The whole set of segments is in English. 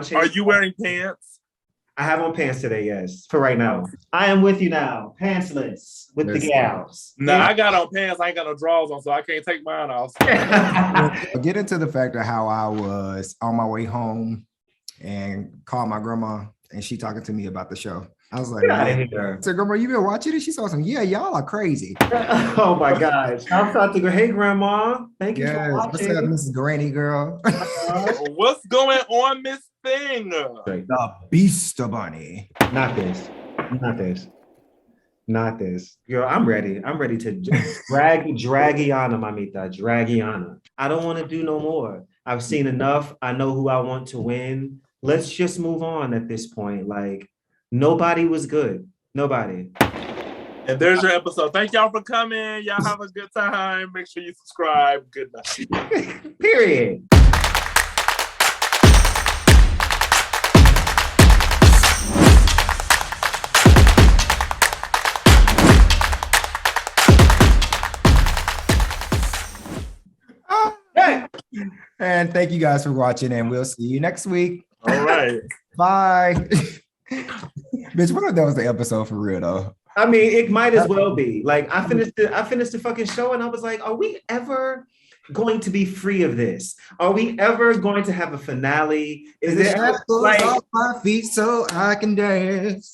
Are you wearing pants? I have on pants today, yes, for right now. I am with you now, pantsless with the gals. No, I got on pants. I ain't got no drawers on, so I can't take mine off. Get into the fact of how I was on my way home and called my grandma, and she talking to me about the show. I was like, so grandma, you been watching it? She saw some, yeah, y'all are crazy. Oh my gosh. I'm about to go, hey grandma. Thank you for watching. What's up, Mrs. Granny girl? What's going on, Miss Thing? The Beast Bunny. Not this. Girl, I'm ready. I'm ready to dragiana, mamita, dragiana. I don't want to do no more. I've seen enough. I know who I want to win. Let's just move on at this point. Like, nobody was good. Nobody. And there's your episode. Thank y'all for coming. Y'all have a good time. Make sure you subscribe. Good night. Period. And thank you guys for watching, and we'll see you next week. All right. Bye. Bitch, what if that was the episode for real though? I mean, it might as well be. Like, I finished the fucking show, and I was like, are we ever going to be free of this? Are we ever going to have a finale? Is there like off my feet so I can dance?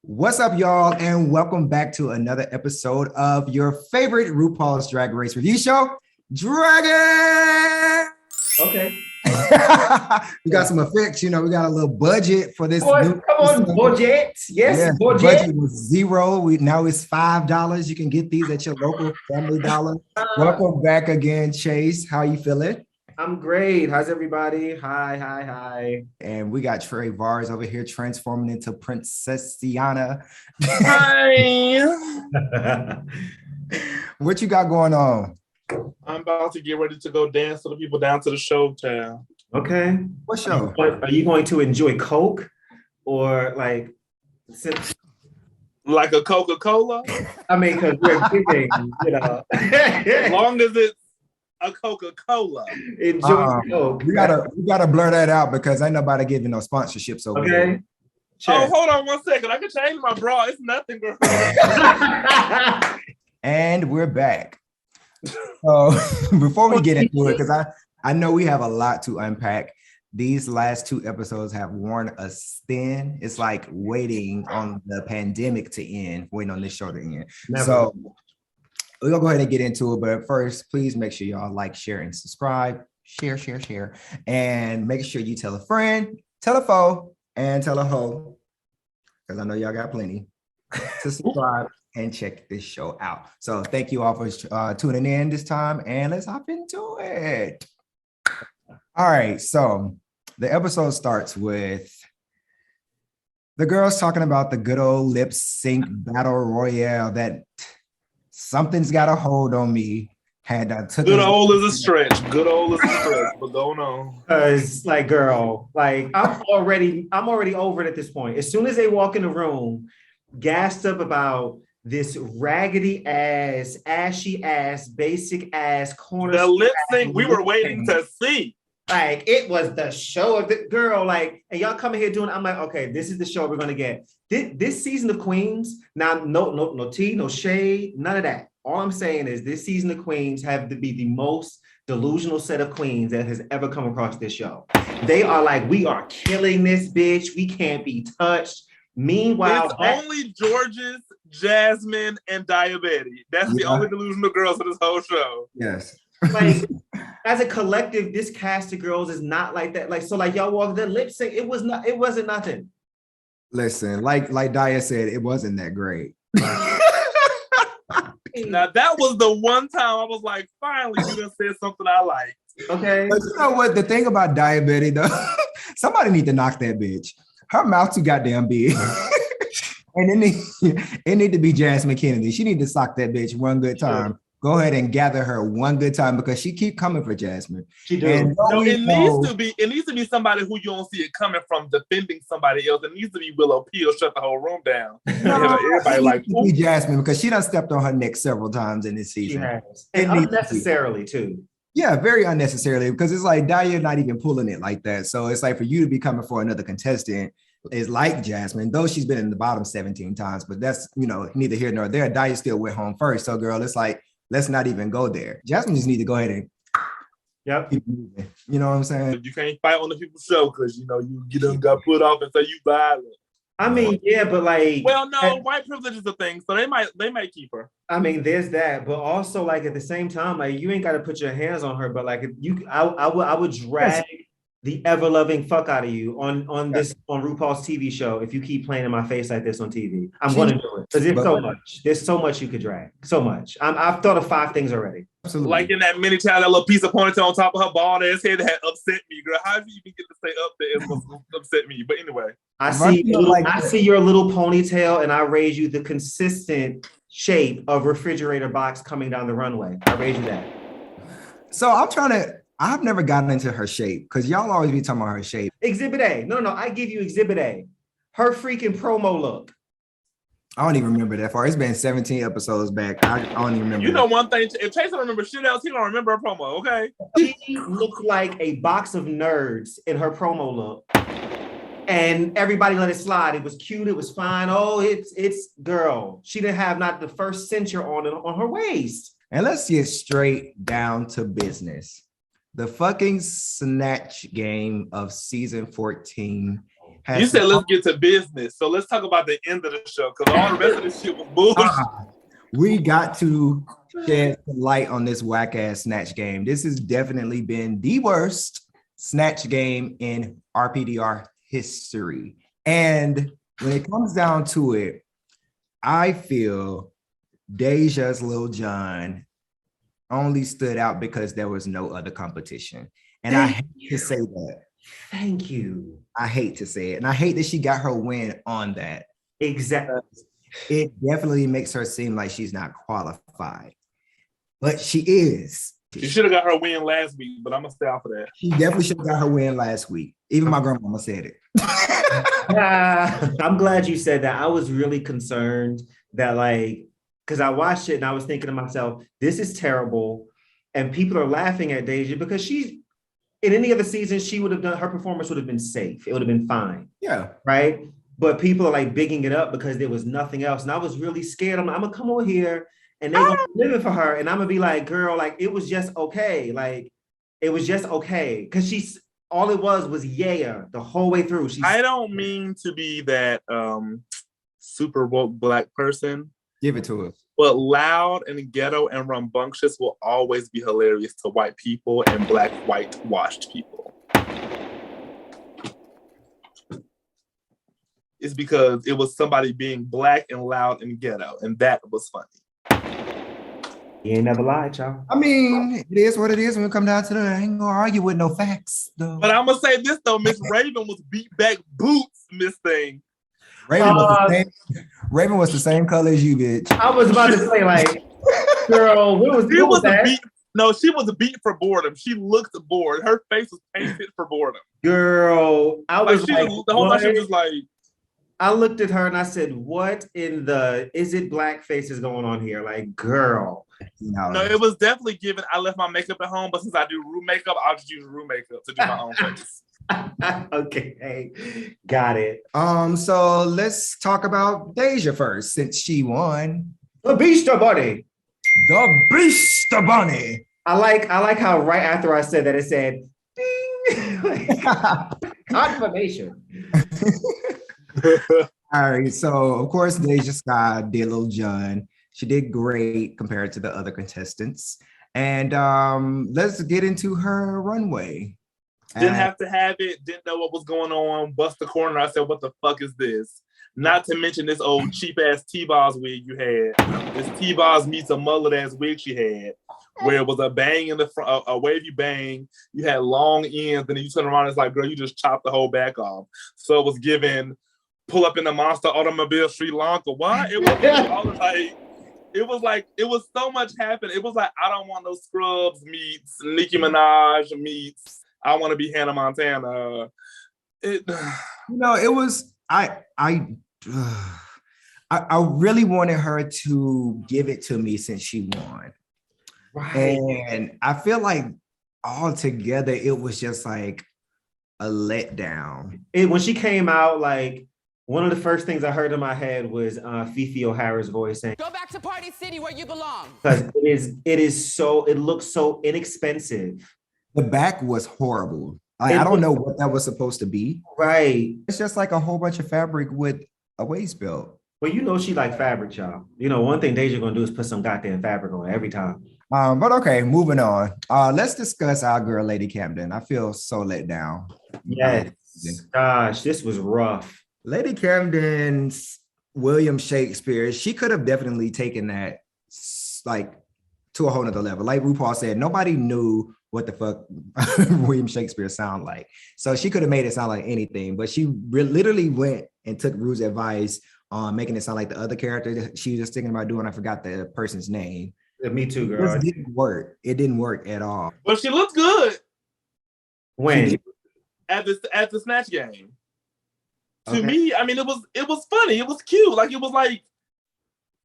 What's up, y'all, and welcome back to another episode of your favorite RuPaul's Drag Race review show, Dragon. Okay. We got some effects, we got a little budget for this. Come on, budget. Yes, budget. Budget was $0. Now it's $5. You can get these at your local Family Dollar. Welcome back again, Chase. How you feeling? I'm great. How's everybody? Hi. And we got Trey Vars over here transforming into Princess Sienna. Hi. What you got going on? I'm about to get ready to go dance to the people down to the show town. Okay. What show? Are you going to enjoy Coke or like a Coca-Cola? I mean, because we're giving, as long as it's a Coca-Cola. Enjoy Coke. We gotta blur that out because ain't nobody giving no sponsorships over here. Oh, hold on 1 second. I can change my bra. It's nothing, girl. And we're back. So before we get into it, because I know we have a lot to unpack. These last 2 episodes have worn us thin. It's like waiting on the pandemic to end, waiting on this show to end. Never. So we're gonna go ahead and get into it. But first, please make sure y'all like, share, and subscribe. Share. And make sure you tell a friend, tell a foe, and tell a hoe, because I know y'all got plenty, to subscribe and check this show out. So thank you all for tuning in this time, and let's hop into it. All right, so the episode starts with the girls talking about the good old lip sync battle royale that something's got a hold on me. Good old is a stretch, but going on. Cause like, girl, like I'm already over it at this point. As soon as they walk in the room, gassed up about this raggedy ass, ashy ass, basic ass corner. The lip sync we were waiting to see. Like, it was the show of the girl. Like, and y'all coming here doing. I'm like, okay, this is the show we're gonna get. This season of Queens. Now, no tea, no shade, none of that. All I'm saying is this season of Queens have to be the most delusional set of queens that has ever come across this show. They are like, we are killing this bitch. We can't be touched. Meanwhile, it's only George's, Jasmine, and Diabetes. That's the only delusional girls in this whole show. Yes. Like, as a collective, this cast of girls is not like that. Like, so like y'all walk the lip sync, it wasn't nothing. Listen, like Dia said, it wasn't that great. Now that was the one time I was like, finally, you done said something I liked. Okay. But you know what? The thing about Diabetes, though, somebody need to knock that bitch. Her mouth too goddamn big. And it need to be Jasmine Kennedy. She need to sock that bitch one good time. Go ahead and gather her one good time because she keep coming for Jasmine. She does. It needs to be somebody who you don't see it coming from defending somebody else. It needs to be Willow Peel, shut the whole room down. No, everybody like be Jasmine because she done stepped on her neck several times in this season. She has. And unnecessarily too. Yeah, very unnecessarily because it's like Daya not even pulling it like that. So it's like for you to be coming for another contestant is like Jasmine, though she's been in the bottom 17 times, but that's, neither here nor there. Daya still went home first. So girl, it's like, let's not even go there. Jasmine just need to go ahead and keep moving. You know what I'm saying? You can't fight on the people's show because, you done got put off and say you violent. I mean, yeah, but like, well, no, white privilege is a thing, so they might keep her. I mean, there's that, but also like at the same time, like you ain't got to put your hands on her, but like if you, I would drag the ever loving fuck out of you on RuPaul's TV show if you keep playing in my face like this on TV. I'm going to do it because there's so much you could drag, so much. I've thought of 5 things already. Absolutely. Like in that mini child, that little piece of ponytail on top of her bald ass head that had upset me, girl. How did you even get to stay up there? It was upset me, but anyway. I see your little ponytail, and I raise you the consistent shape of refrigerator box coming down the runway. I raise you that. So I've never gotten into her shape because y'all always be talking about her shape. Exhibit A. No, I give you Exhibit A. Her freaking promo look. I don't even remember that far. It's been 17 episodes back. I don't even remember. You know one thing, if Chase don't remember shit else, he don't remember her promo, okay? She looked like a box of nerds in her promo look. And everybody let it slide. It was cute. It was fine. Oh, it's girl. She didn't have not the first cincher on her waist. And let's get straight down to business. The fucking snatch game of season 14. You said let's get to business. So let's talk about the end of the show because all the rest of this shit was bullshit. We got to shed some light on this whack ass snatch game. This has definitely been the worst snatch game in RPDR history. And when it comes down to it, I feel Deja's Lil Jon only stood out because there was no other competition. And I hate to say that. Thank you. I hate to say it. And I hate that she got her win on that. Exactly. It definitely makes her seem like she's not qualified. But she is. She should have got her win last week, but I'm going to stay off of that. She definitely should have got her win last week. Even my grandmama said it. I'm glad you said that. I was really concerned that because I watched it and I was thinking to myself, this is terrible. And people are laughing at Deja because in any other season, her performance would have been safe. It would have been fine. Yeah. Right. But people are bigging it up because there was nothing else. And I was really scared. I'm going to come over here and they're going to be living for her. And I'm going to be like, girl, it was just okay. It was just okay. Because all it was yeah the whole way through. I don't mean to be that super woke black person. Give it to us. But loud and ghetto and rambunctious will always be hilarious to white people and black whitewashed people. It's because it was somebody being black and loud and ghetto, and that was funny. You ain't never lied, y'all. I mean, it is what it is when it comes down to I ain't gonna argue with no facts, though. But I'm gonna say this though, Miss Raven was beat back boots, Miss Thing. Raven was the same color as you, bitch. I was about to say, girl, what was that? She was beat for boredom. She looked bored. Her face was painted for boredom. Girl, I was the whole time she was just like. I looked at her and I said, what in the, is it blackface is going on here? Girl. No, it was definitely given. I left my makeup at home, but since I do room makeup, I'll just use room makeup to do my own face. Okay, got it. So let's talk about Deja first, since she won. The Beaster Bunny. The Beaster Bunny. I like how right after I said that, it said, ding. Confirmation. All right, so of course Deja Sky did Lil Jon. She did great compared to the other contestants. And let's get into her runway. Didn't have to have it, didn't know what was going on, bust the corner. I said, what the fuck is this? Not to mention this old cheap ass T-Boz wig you had. This T-Boz meets a mullet ass wig she had, where it was a bang in the front, a wavy bang. You had long ends, and then you turn around and it's like, girl, you just chopped the whole back off. So it was given pull up in the monster automobile Sri Lanka. Why? It was so much happening. It was like, I don't want no Scrubs meets Nicki Minaj meets I want to be Hannah Montana. It was I really wanted her to give it to me since she won. Right. And I feel like altogether, it was just like a letdown. When she came out, like one of the first things I heard in my head was Fifi O'Hara's voice saying, "Go back to Party City where you belong." Because it looks so inexpensive. The back was horrible. I don't know what that was supposed to be. Right. It's just like a whole bunch of fabric with a waist belt. Well, she like fabric, y'all. One thing Deja gonna do is put some goddamn fabric on every time. But okay, moving on. Let's discuss our girl, Lady Camden. I feel so let down. Yes. Gosh, this was rough. Lady Camden's William Shakespeare, she could have definitely taken that like to a whole nother level. Like RuPaul said, nobody knew what the fuck William Shakespeare sound like. So she could have made it sound like anything, but she literally went and took Ru's advice on making it sound like the other character that she was just thinking about doing. I forgot the person's name. Me too, girl. It didn't work. It didn't work at all. But she looked good. When? At the Snatch Game. Okay. To me, I mean, it was funny. It was cute. Like it was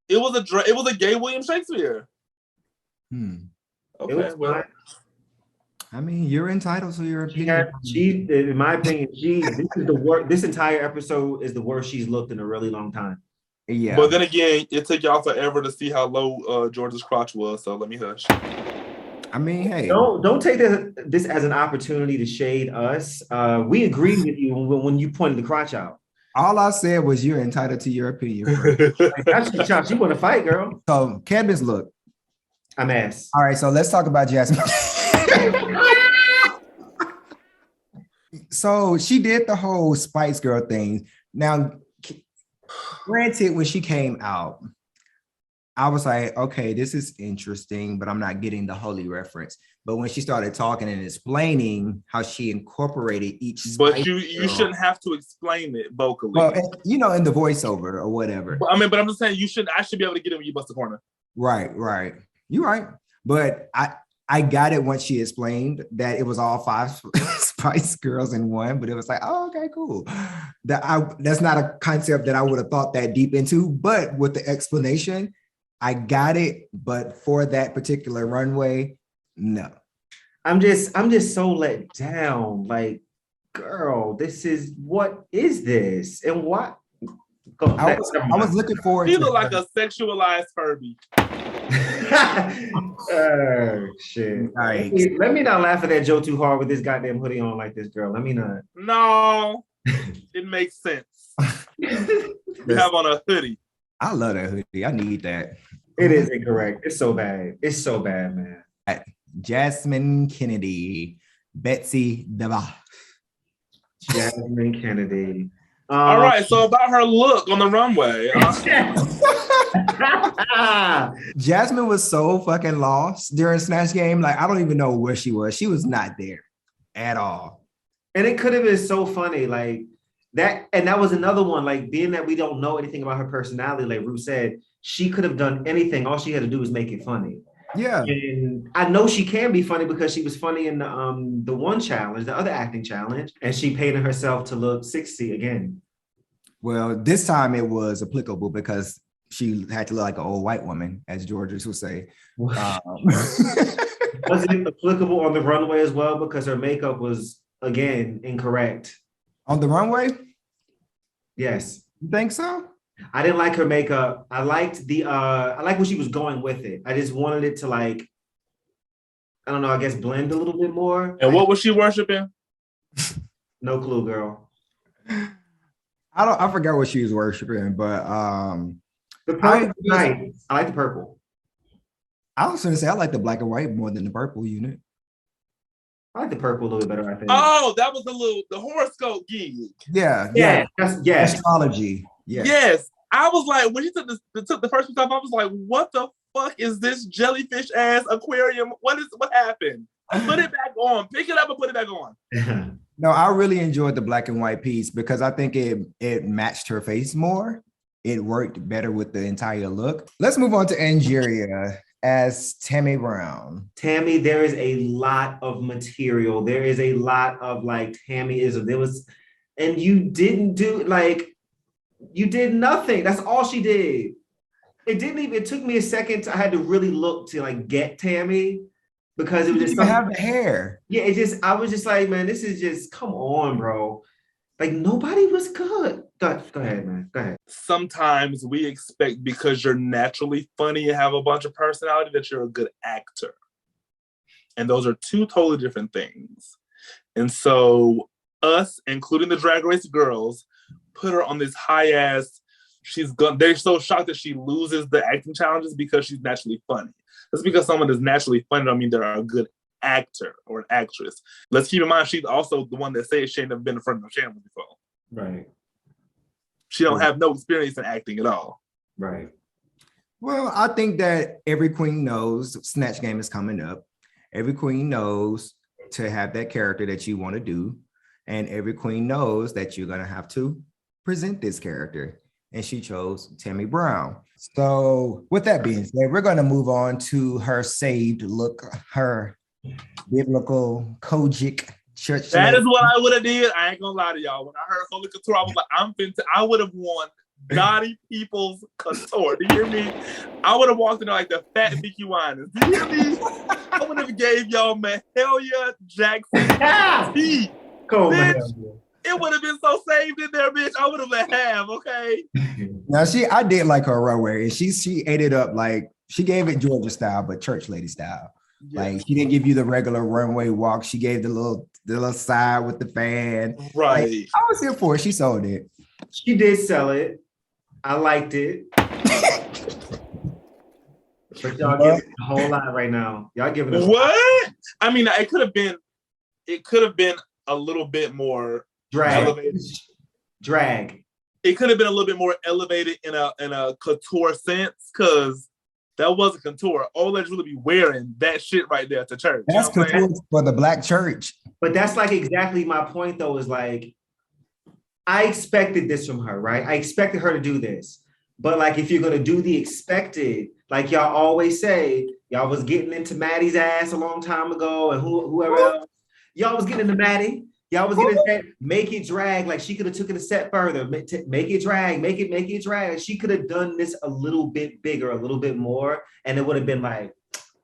a gay William Shakespeare. Okay, well. I mean, you're entitled to your opinion. In my opinion, this entire episode is the worst she's looked in a really long time. Yeah. But then again, it took y'all forever to see how low George's crotch was, so let me hush. I mean, hey. Don't take this as an opportunity to shade us. We agreed with you when you pointed the crotch out. All I said was you're entitled to your opinion. She want to fight, girl. So, Camden's look. I'm ass. All right, so let's talk about Jasmine. So she did the whole Spice Girl thing. Now, granted, when she came out, I was like, okay, this is interesting, but I'm not getting the holy reference. But when she started talking and explaining how she incorporated each Spice But you shouldn't have to explain it vocally. Well, in the voiceover or whatever. But I'm just saying I should be able to get it when you bust the corner. Right. You're right. But I got it once she explained that it was all 5 Spice Girls in one, but it was like, oh, okay, cool. That's not a concept that I would have thought that deep into, but with the explanation, I got it. But for that particular runway, no. I'm just so let down. Like, girl, what is this? And what? I was looking forward to it. Look like a sexualized Furby. Oh shit! Right. Let me not laugh at that joke too hard with this goddamn hoodie on like this, girl. Let me not. No, it makes sense. You have on a hoodie. I love that hoodie. I need that. It is incorrect. It's so bad. It's so bad, man. Jasmine Kennedy, Betsy DeVos. Jasmine Kennedy. All right, so about her look on the runway. Jasmine was so fucking lost during Snatch Game. Like, I don't even know where she was. She was not there at all. And it could have been so funny, like that. And that was another one, like being that we don't know anything about her personality, like Ru said, she could have done anything. All she had to do was make it funny. Yeah. And I know she can be funny because she was funny in the one challenge, the other acting challenge, and she painted herself to look 60 again. Well, this time it was applicable because she had to look like an old white woman, as Georges would say. Was it applicable on the runway as well? Because her makeup was, again, incorrect. On the runway? Yes. You think so? I didn't like her makeup. I liked I like where she was going with it. I just wanted it to, like, I don't know, I guess blend a little bit more. And what was she worshiping? No clue, girl. I forgot what she was worshiping, but the purple nice. I like the purple. I was gonna say I like the black and white more than the purple unit. I like the purple a little bit better, I think. Oh, that was the horoscope gig. Yeah. Yes. Astrology. Yeah. Yes. I was like, when she took the first piece off, I was like, what the fuck is this jellyfish ass aquarium? What happened? Put it back on. Pick it up and put it back on. No, I really enjoyed the black and white piece because I think it matched her face more. It worked better with the entire look. Let's move on to Angeria as Tammy Brown. Tammy, there is a lot of material. There is a lot of like Tammyism. And you didn't do you did nothing. That's all she did. It took me a second. I had to really look to like get Tammy. because it was You just didn't have the hair. Yeah, I was just like, man, this is just come on, bro. Like nobody was good. Go ahead, man. Go ahead. Sometimes we expect because you're naturally funny and have a bunch of personality that you're a good actor. And those are two totally different things. And so us, including the Drag Race girls, put her on this high ass. They're so shocked that she loses the acting challenges because she's naturally funny. Just because someone is naturally funny don't mean they're a good actor or an actress. Let's keep in mind she's also the one that says she ain't never been in front of no camera before. Right. She don't have no experience in acting at all. Right. Well, I think that every queen knows Snatch Game is coming up. Every queen knows to have that character that you want to do. And every queen knows that you're going to have to present this character. And she chose Tammy Brown. So with that being said, we're going to move on to her saved look, her biblical Kojic church. That is what I would have did. I ain't gonna lie to y'all. When I heard Holy Couture, I was like, I would have worn Dottie People's Couture. Do you hear me? I would have walked in like the fat Vicky Winans. Do you hear me? I would have gave y'all Mahalia Jackson tea. Cool, It would have been so saved in there, bitch. I would have let have, okay? Now I did like her runway, and she ate it up like she gave it Georgia style, but church lady style. Yeah. Like she didn't give you the regular runway walk. She gave the little side with the fan. Right. Like, I was here for it. She sold it. She did sell it. I liked it. But y'all giving it a whole lot right now. Y'all giving it what? I mean, it could have been a little bit more elevated. Drag. It could have been a little bit more elevated in a couture sense, because that wasn't couture. Oleg's really be wearing that shit right there to church. That's couture for the black church. But that's like exactly my point, though, is like, I expected this from her, right? I expected her to do this. But like, if you're going to do the expected, like y'all always say, y'all was getting into Maddie's ass a long time ago, and whoever else, y'all was getting into Maddie. Y'all was getting that, make it drag. Like she could have took it a step further. Make it drag. Make it drag. And she could have done this a little bit bigger, a little bit more, and it would have been like,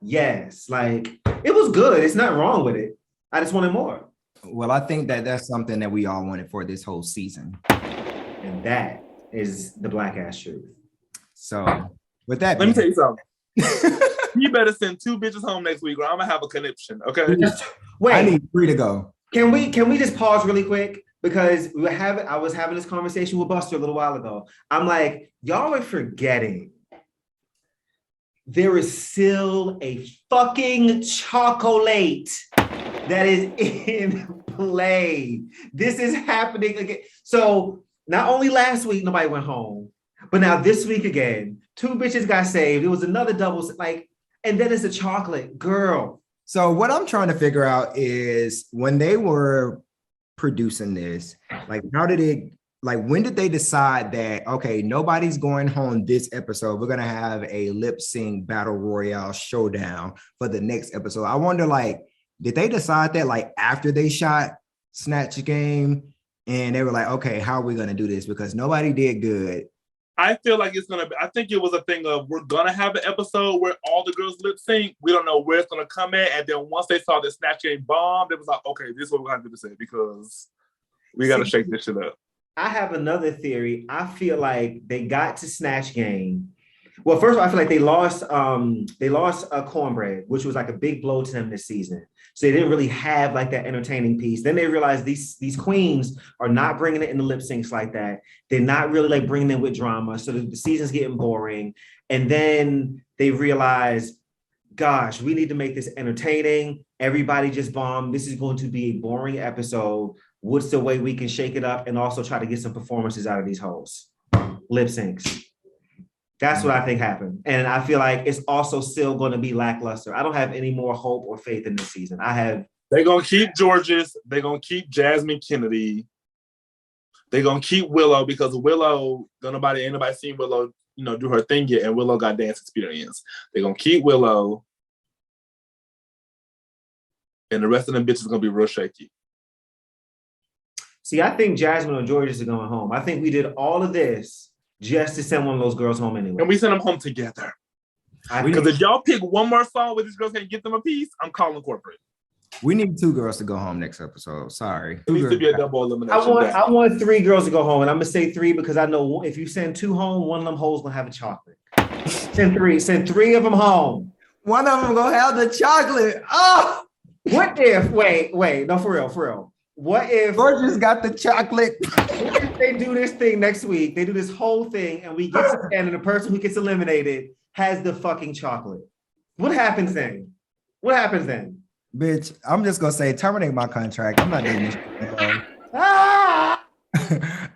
yes, like it was good. It's not wrong with it. I just wanted more. Well, I think that that's something that we all wanted for this whole season, and that is the black ass truth. So, with that, let me tell you something. You better send 2 bitches home next week, or I'm gonna have a conniption. Okay. Wait, I need 3 to go. Can we just pause really quick? Because I was having this conversation with Buster a little while ago. I'm like, y'all are forgetting there is still a fucking chocolate that is in play. This is happening again. So not only last week nobody went home, but now this week again, 2 bitches got saved. It was another double, like, and then it's a chocolate girl. So what I'm trying to figure out is when they were producing this, like when did they decide that, okay, nobody's going home this episode. We're going to have a lip sync battle royale showdown for the next episode. I wonder, like, did they decide that like after they shot Snatch Game and they were like, okay, how are we going to do this? Because nobody did good. I feel like I think it was a thing of, we're going to have an episode where all the girls lip sync. We don't know where it's going to come at. And then once they saw the Snatch Game bombed, it was like, okay, this is what we're going to do to say, because we got to shake this shit up. I have another theory. I feel like they got to Snatch Game. Well, first of all, I feel like they lost Cornbread, which was like a big blow to them this season. So they didn't really have like that entertaining piece. Then they realized these queens are not bringing it in the lip syncs like that. They're not really like bringing it with drama. So the season's getting boring. And then they realize, gosh, we need to make this entertaining. Everybody just bombed. This is going to be a boring episode. What's the way we can shake it up and also try to get some performances out of these hoes? Lip syncs. That's what I think happened. And I feel like it's also still going to be lackluster. I don't have any more hope or faith in this season. They're going to keep Georges. They're going to keep Jasmine Kennedy. They're going to keep Willow, because Willow, ain't nobody seen Willow, do her thing yet. And Willow got dance experience. They're going to keep Willow. And the rest of them bitches are going to be real shaky. See, I think Jasmine or Georges are going home. I think we did all of this just to send one of those girls home anyway. And we sent them home together. Because if y'all pick one more song where these girls can't get them a piece, I'm calling corporate. We need 2 girls to go home next episode. Sorry. It needs to be a double elimination. I want 3 girls to go home, and I'm gonna say 3 because I know if you send 2 home, one of them hoes gonna have a chocolate. Send 3 of them home. One of them gonna have the chocolate. Oh, what if? Wait, no, for real. What if Georgia's got the chocolate? What if they do this thing next week? They do this whole thing, and we get to the end, and the person who gets eliminated has the fucking chocolate. What happens then? Bitch, I'm just gonna say terminate my contract. I'm not doing this. Ah!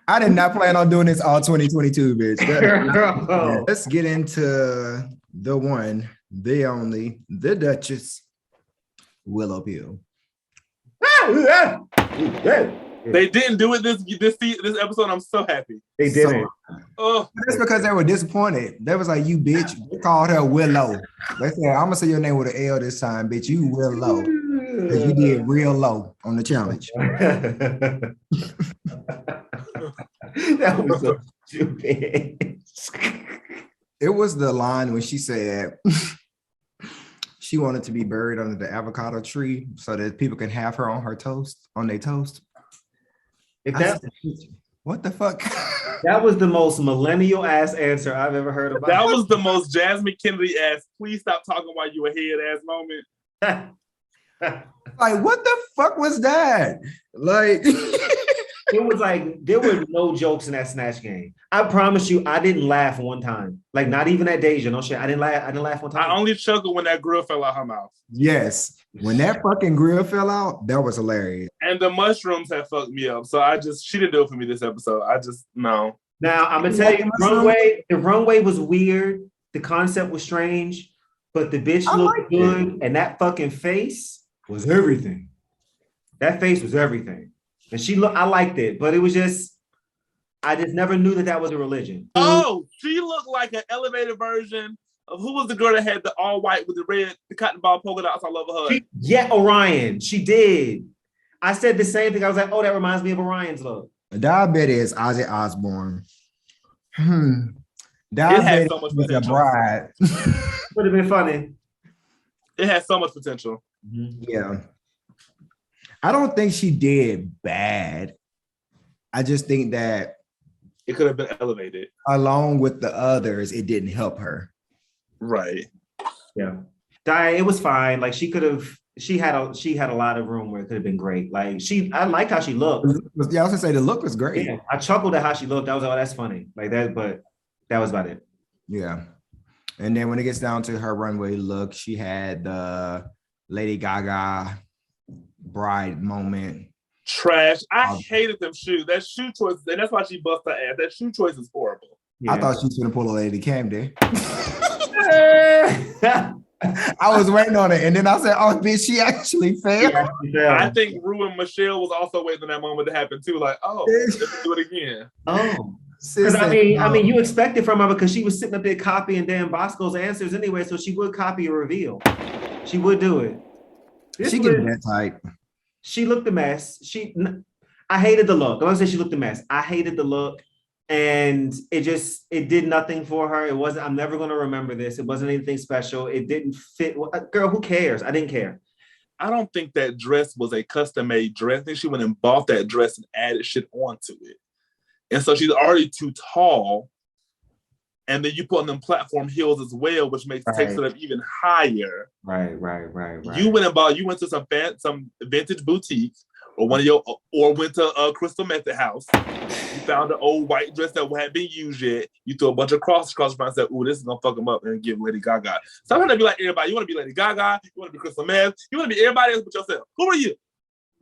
I did not plan on doing this all 2022, bitch. Let's get into the one, the only, the Duchess, Willow Pill. They didn't do it this episode. I'm so happy. They didn't. Oh, that's because they were disappointed. They was like, "You bitch." They called her Willow. They said, "I'm gonna say your name with an L this time, bitch. You Willow, because you did real low on the challenge." That was so stupid. It was the line when she said she wanted to be buried under the avocado tree so that people can have her on their toast. What the fuck? That was the most millennial ass answer I've ever heard about. That was the most Jasmine Kennedy ass. Please stop talking while you ahead ass moment. Like, what the fuck was that? Like, it was like there were no jokes in that snatch game. I promise you, I didn't laugh one time. Like, not even at Deja. No shit. I didn't laugh one time. I only chuckled when that grill fell out her mouth. Yes. When that fucking grill fell out, that was hilarious. And the mushrooms have fucked me up. So she didn't do it for me this episode. No. Now, I'm going to tell you, the runway was weird. The concept was strange. But the bitch looked good. And that fucking face was everything. That face was everything. And I liked it. But it was I just never knew that was a religion. Oh, she looked like an elevated version of who was the girl that had the all white with the cotton ball polka dots all over her? Orion. She did. I said the same thing. I was like, oh, that reminds me of Orion's look. Diabetes, Ozzy Osbourne. It had so much potential. Bride. Would have been funny. It had so much potential. Mm-hmm. Yeah. I don't think she did bad. I just think that it could have been elevated. Along with the others, it didn't help her. Right. Yeah. It was fine. Like she had a lot of room where it could have been great. Like I like how she looked. Yeah, I was gonna say the look was great. Yeah, I chuckled at how she looked. I was like, oh, that's funny. Like that, but that was about it. Yeah. And then when it gets down to her runway look, she had the Lady Gaga bride moment. Trash. I hated them shoes. That shoe choice, and that's why she bust her ass. That shoe choice is horrible. Yeah. I thought she was gonna pull a Lady Camden. I was waiting on it, and then I said, "Oh, bitch, she actually failed." I think Rue and Michelle was also waiting on that moment to happen too. Like, oh, let's do it again. Oh, because I mean, you expect it from her because she was sitting up there copying Dan Bosco's answers anyway, so she would copy a reveal. She would do it. She get that type. She looked a mess. I hated the look. I don't say she looked a mess. I hated the look. And it did nothing for her. It wasn't, I'm never going to remember this. It wasn't anything special. It didn't fit. Girl, who cares? I didn't care. I don't think that dress was a custom-made dress. I think she went and bought that dress and added shit onto it. And so she's already too tall. And then you put on them platform heels as well, which takes it up even higher. Right. You went to some vintage boutique or went to Crystal Method House. You found an old white dress that hadn't been used yet. You threw a bunch of crosses across and said, "Ooh, this is gonna fuck them up," and give Lady Gaga. Stop trying to be like everybody. You want to be Lady Gaga. You want to be Crystal Meth. You want to be everybody else but yourself. Who are you?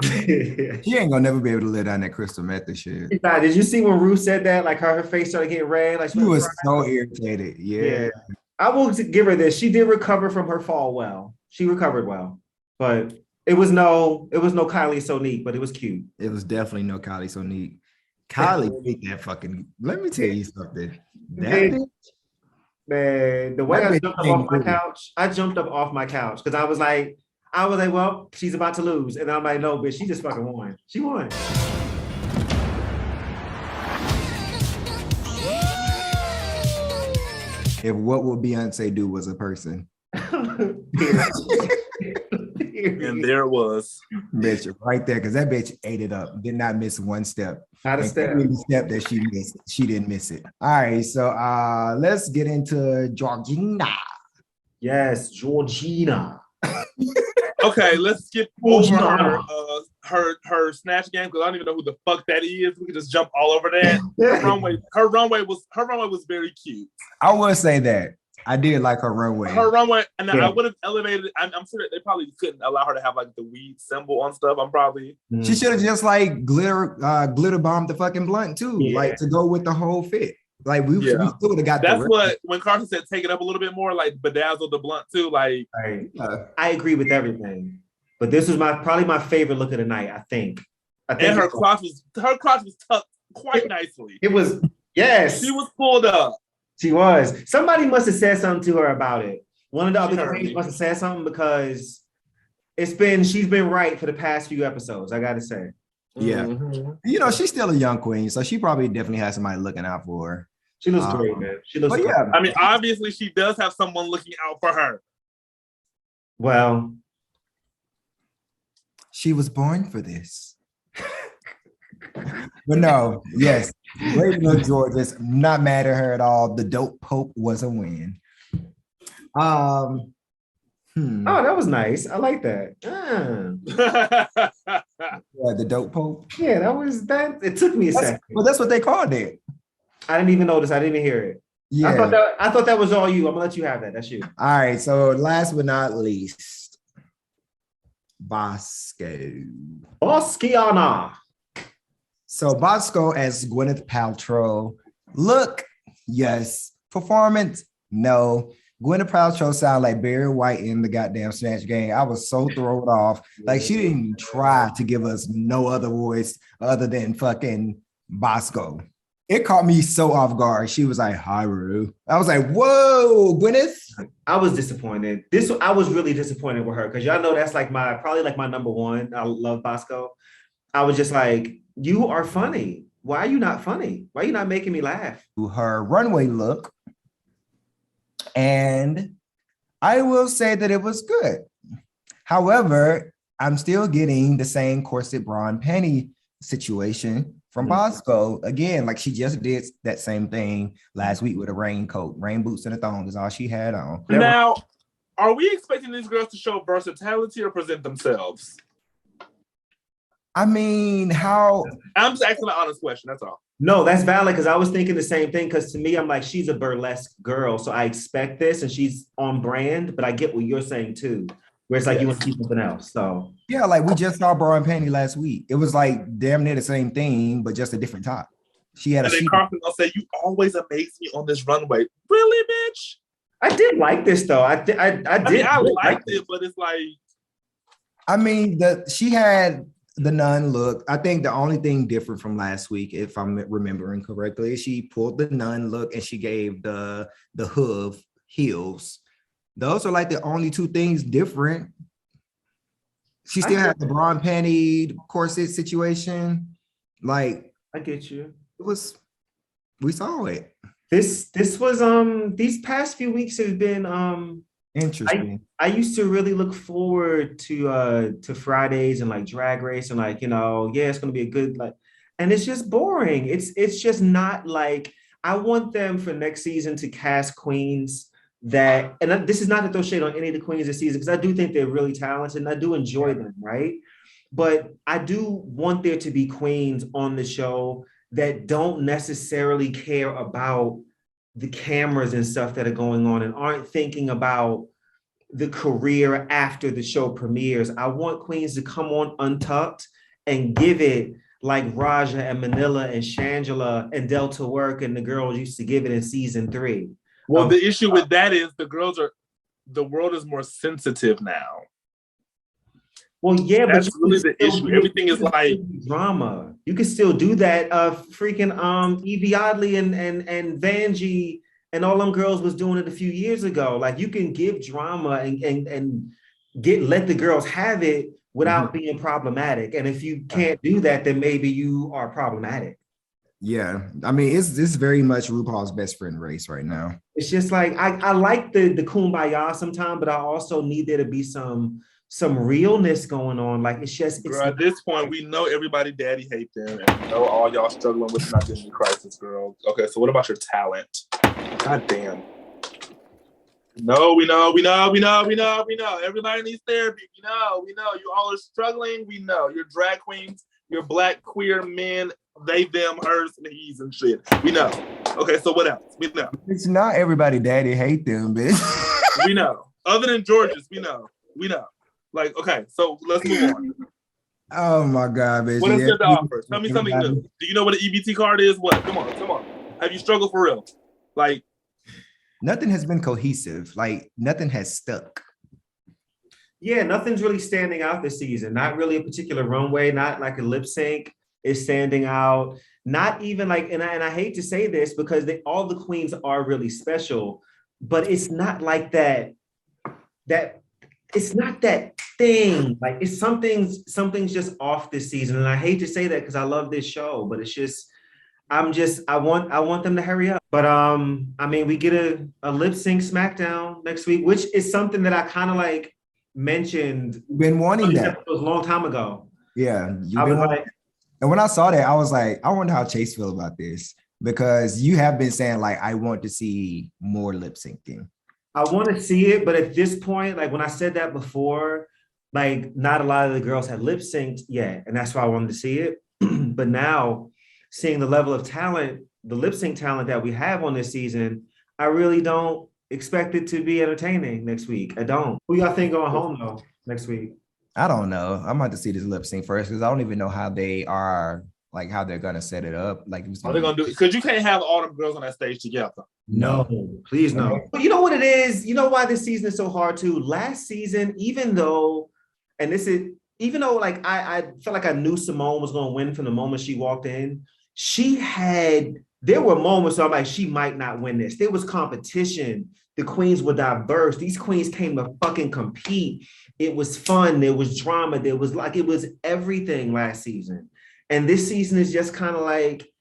She ain't gonna never be able to live down that Crystal Method shit. Did you see when Ruth said that? Like her face started getting red. Like she was so irritated. Yeah. I will give her this. She did recover from her fall well. She recovered well, but it was no Kylie Sonique, but it was cute. It was definitely no Kylie Sonique. Kylie beat that fucking. Let me tell you something. That bitch, man, the way I jumped up off my couch because I was like, well, she's about to lose, and I'm like, no, bitch, she just fucking won. She won. if what would Beyonce do was a person. And there it was. Bitch, right there, because that bitch ate it up. Did not miss one step. Not a And step. every step that she missed, she didn't miss it. All right, so let's get into Georgina. Yes, Georgina. Okay, let's skip over her snatch game because I don't even know who the fuck that is. We can just jump all over that. Her runway was very cute. I will say that I did like her runway. And I would have elevated. I'm sure that they probably couldn't allow her to have like the weed symbol on stuff. She should have just like glitter bombed the fucking blunt too, like to go with the whole fit. Like we still would have got. That's what when Carson said take it up a little bit more, like bedazzle the blunt too. Like I agree with everything, but this was probably my favorite look of the night. I think and her crotch was tucked quite nicely. It was she was pulled up. She was. Somebody must have said something to her about it. One of the other queens must have said something because she's been right for the past few episodes. I gotta say. Yeah, you know she's still a young queen, so she probably definitely has somebody looking out for her. She looks great, man. She looks great. I mean, obviously, she does have someone looking out for her. Well, she was born for this. But no, yes, great look, Georges. Not mad at her at all. The dope Pope was a win. Oh, that was nice. I like that. Yeah, the dope Pope. Yeah, that was that. It took me a second. Well, that's what they called it. I didn't even notice. I didn't even hear it. Yeah. I thought that was all you. I'm gonna let you have that. That's you. All right. So last but not least, Bosco. Bosquiana. So Bosco as Gwyneth Paltrow. Look, yes. Performance, no. Gwyneth Paltrow sound like Barry White in the goddamn Snatch Game. I was so thrown off. Like she didn't even try to give us no other voice other than fucking Bosco. It caught me so off guard. She was like, "Hi, Rue." I was like, "Whoa, Gwyneth." I was disappointed. I was really disappointed with her because y'all know that's like probably my number one. I love Bosco. I was just like, "You are funny. Why are you not funny? Why are you not making me laugh?" Her runway look, and I will say that it was good. However, I'm still getting the same corset bra and panty situation from Bosco. Again, like she just did that same thing last week with a raincoat. Rain boots and a thong is all she had on. Now, are we expecting these girls to show versatility or present themselves? I mean, how? I'm just asking an honest question, that's all. No, that's valid because I was thinking the same thing because to me, I'm like, she's a burlesque girl. So I expect this and she's on brand, but I get what you're saying too. Where it's like you want to see something else. So yeah, like we just saw bra and panty last week. It was like damn near the same thing, but just a different top. She had and then Carson will say, "You always amaze me on this runway." Really, bitch? I did like this though. I did. I liked it, but it's like, I mean, she had the nun look. I think the only thing different from last week, if I'm remembering correctly, is she pulled the nun look and she gave the hoof heels. Those are like the only two things different. She still had the bra and panty corset situation. Like, I get you. We saw it. This was these past few weeks have been interesting. I used to really look forward to Fridays and like Drag Race and like, it's gonna be a good and it's just boring. It's just not like I want them for next season to cast queens that, and this is not to throw shade on any of the queens this season because I do think they're really talented and I do enjoy them, right? But I do want there to be queens on the show that don't necessarily care about the cameras and stuff that are going on and aren't thinking about the career after the show premieres. I want queens to come on Untucked and give it like Raja and Manila and Shangela and Delta Work and the girls used to give it in season 3. Well, the issue with that is the world is more sensitive now. Well, yeah, that's but really the issue. Everything is like drama. You can still do that. Freaking Evie Oddly and Vanjie and all them girls was doing it a few years ago. Like you can give drama and let the girls have it without being problematic. And if you can't do that, then maybe you are problematic. Yeah, I mean, it's very much RuPaul's best friend race right now. It's just like I like the kumbaya sometimes, but I also need there to be some realness going on. Like it's Girl, at this point, we know everybody daddy hate them, and we know all y'all struggling with an identity crisis, girl. Okay, so what about your talent? God damn. No, we know. Everybody needs therapy. We know. You all are struggling. We know. You're drag queens. You're black queer men. They, them, hers, and he's and shit. We know. Okay, so what else? We know. It's not everybody daddy hate them, bitch. We know. Other than George's, we know. Like, okay, so let's move on. Oh my God, bitch. What else you have to offer? Tell me something new. Do you know what an EBT card is? What? Come on. Have you struggled for real? Like, nothing has been cohesive. Like, nothing has stuck. Yeah, nothing's really standing out this season. Not really a particular runway, not like a lip sync is standing out. Not even like, and I hate to say this because all the queens are really special, but it's not like that it's not that thing. Like it's something's just off this season. And I hate to say that because I love this show, but it's just, I want them to hurry up. But I mean, we get a lip sync Smackdown next week, which is something that I kind of like mentioned. Been wanting that. It was a long time ago. Yeah. And when I saw that, I was like, I wonder how Chase feel about this. Because you have been saying like, I want to see more lip syncing. I want to see it, but at this point, like when I said that before, like not a lot of the girls had lip synced yet, and that's why I wanted to see it. But now, seeing the level of talent, the lip sync talent that we have on this season, I really don't expect it to be entertaining next week. I don't. Who y'all think going home though next week? I don't know. I'm about to see this lip sync first because I don't even know how they are, like how they're gonna set it up. Like, are they gonna do? Because you can't have all them girls on that stage together. No, please no. But you know what it is? You know why this season is so hard too? Last season, even though like I felt like I knew Simone was gonna win from the moment she walked in, there were moments where I'm like, she might not win this. There was competition. The queens were diverse. These queens came to fucking compete. It was fun. There was drama. It was everything last season. And this season is just kind of like,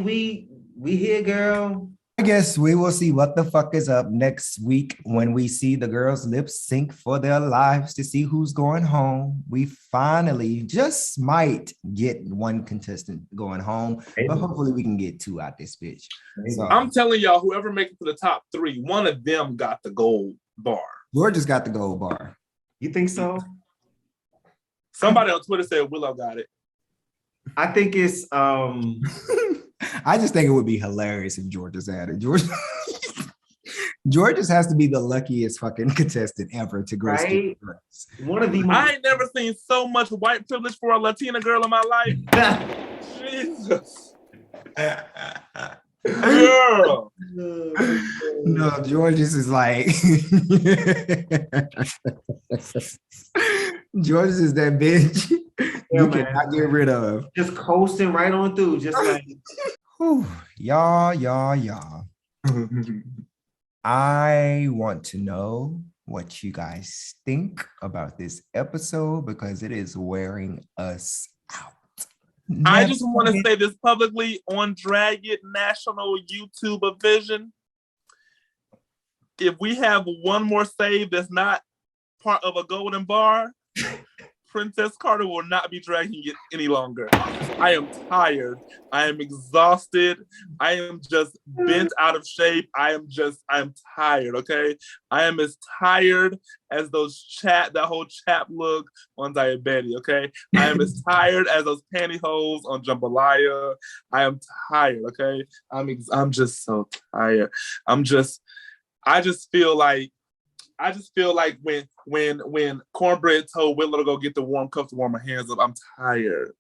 we here, girl. I guess we will see what the fuck is up next week when we see the girls lip sync for their lives to see who's going home. We finally just might get one contestant going home, but hopefully we can get two out this bitch. So, I'm telling y'all, whoever makes it to the top three, one of them got the gold bar. Georgia's got the gold bar. You think so? Somebody on Twitter said Willow got it. I think it's I just think it would be hilarious if Georgia's had it. Georgia's has to be the luckiest fucking contestant ever to grace. Right? One of the I ain't never seen so much white privilege for a Latina girl in my life. Jesus. Girl. No, Georgia's is like Georgia's is that bitch you cannot get rid of. Just coasting right on through, just like y'all. I want to know what you guys think about this episode because it is wearing us out. I just want to say this publicly on Drag It National YouTube Vision. If we have one more save that's not part of a golden bar, Princess Carter will not be dragging it any longer. I am tired. I am exhausted. I am just bent out of shape. I'm tired, okay? I am as tired as that whole chap look on Diabetes, okay? I am as tired as those pantyhose on Jambalaya. I am tired, okay? I'm just so tired. I just feel like when Cornbread told Willow to go get the warm cup to warm my hands up, I'm tired.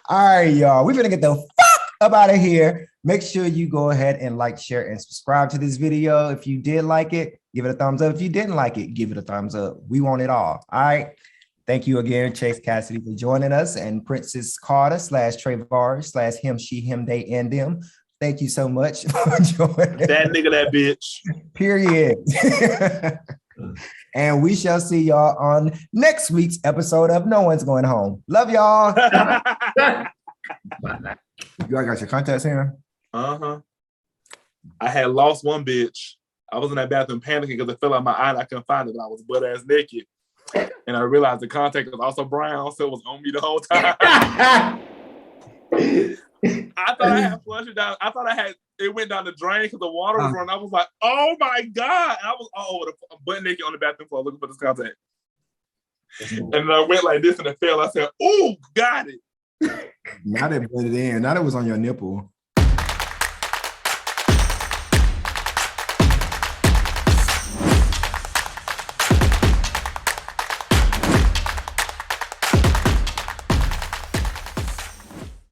All right, y'all. We're gonna get the fuck up out of here. Make sure you go ahead and like, share, and subscribe to this video. If you did like it, give it a thumbs up. If you didn't like it, give it a thumbs up. We want it all. All right. Thank you again, Chase Cassidy, for joining us, and Princess Carter /Travar /him, she, him, they, and them. Thank you so much for joining. That nigga, that bitch. Period. And we shall see y'all on next week's episode of No One's Going Home. Love y'all. got your contacts in? Uh-huh. I had lost one bitch. I was in that bathroom panicking because it fell out my eye and I couldn't find it, but I was butt ass naked. And I realized the contact was also brown, so it was on me the whole time. I thought I had flushed it down. I thought it went down the drain because the water was running. I was like, oh my God. And I was all over the butt naked on the bathroom floor looking for this contact. And I went like this and it fell. I said, oh, got it. Now they put it in. Now that was on your nipple.